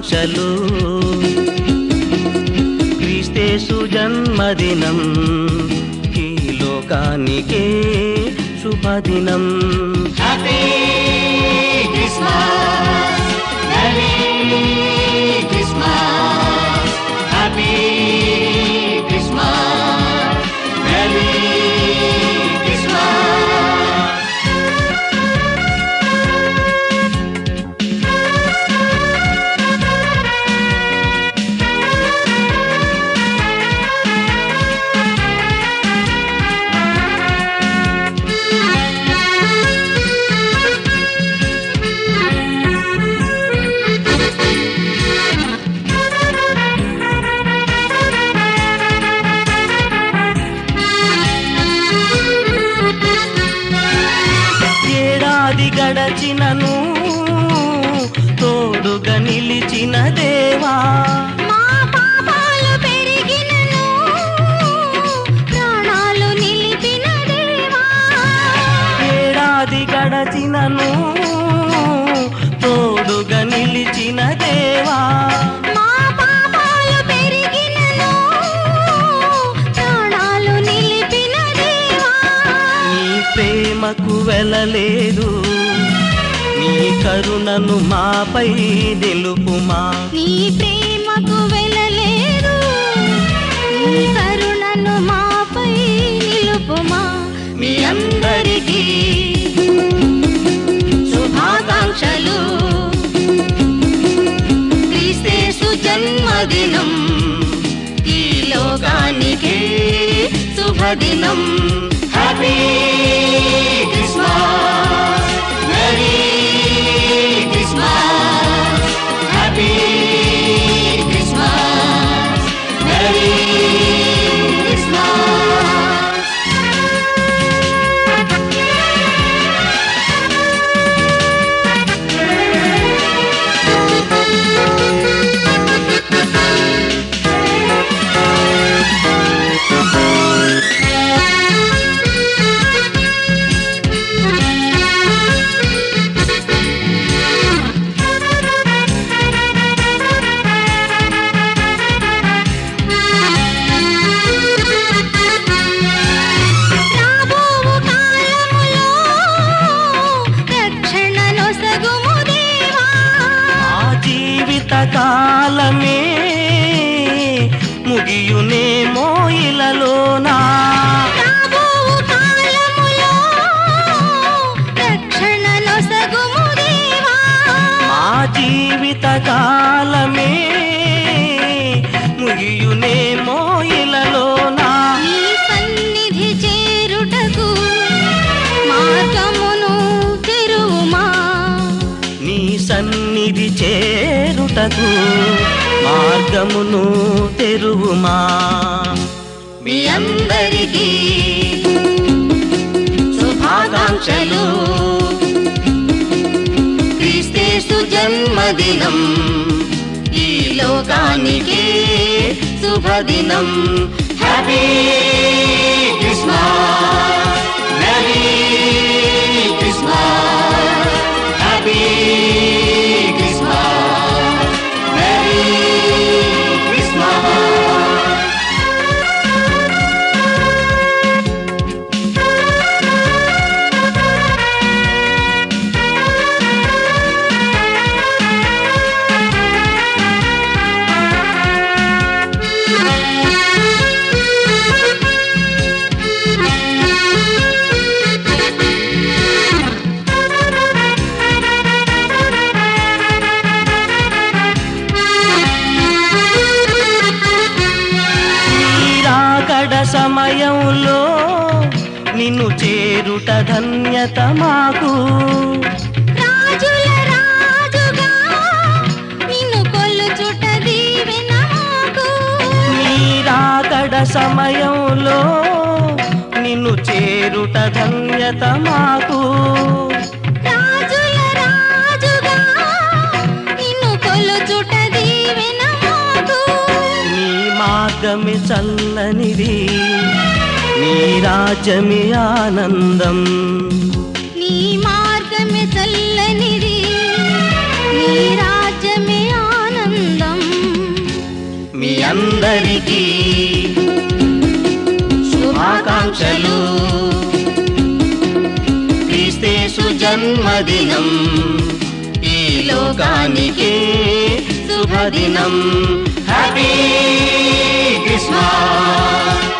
శుభాకాంక్షలు క్రీస్తేసు జన్మదినం ఈ లోకానికే శుభదినం. Happy Christmas, merry Christmas, happy Christmas, merry Christmas. గడచినను తోడుగా నిలిచిన దేవా, మా పాపాలు పెరిగినను ప్రాణాలు నిలిపిన దేవా. ఏడాది గడచినను తోడుగా నిలిచిన దేవా, మా పాపాలు పెరిగినను ప్రాణాలు నిలిపిన దేవా. నీ ప్రేమకు వెలలేదు, నీ కరుణను మాపై నిలుపుమా. నీ ప్రేమకు వెలలేదు, నీ కరుణను మాపై నిలుపుమా. మీ అందరికీ శుభాకాంక్షలు క్రీస్తేసు జన్మదినం ఈ లోకానికే శుభదినం. Happy Christmas, merry Christmas, happy Christmas, merry Christmas. రాబోవు కాలములో రక్షణనొసగుము దేవా. మా జీవిత కాలమే ముగియునేమో ఇలలోనా. రాబోవు కాలములో రక్షణనొసగుము దేవా. మా జీవిత కాలమే ముగియునేమో ఇలలోనా. నీ సన్నిధి చేరుటకు మార్గమును తెరువుమా. నీ సన్నిధి చేరుటకు మార్గమును తెరువుమా. మీ అందరికీ శుభాకాంక్షలు క్రీస్తేసు జన్మదినం ఈ లోకానికే శుభదినం. Happy Christmas, merry Christmas, happy Christmas, merry Christmas. నీరాకడ సమయంలో నిన్ను చేరుట ధన్యత మాకు. రాజుల రాజుగా నిన్ను కొలుచుట దీవెన మాకు. నీరాకడ సమయంలో నిన్ను చేరుట ధన్యత మాకు. రాజుల రాజుగా నిన్ను కొలుచుట దీవెన మాకు. నీ మార్గమే చల్లనిది, నీ రాజ్యమే ఆనందం. నీ మార్గమే చల్లనిది, నీ రాజ్యమే ఆనందం. అందరికీ శుభాకాంక్షలు. క్రీస్తేసు జన్మదినం ఈ లోకానికే శుభదినం. Happy Christmas.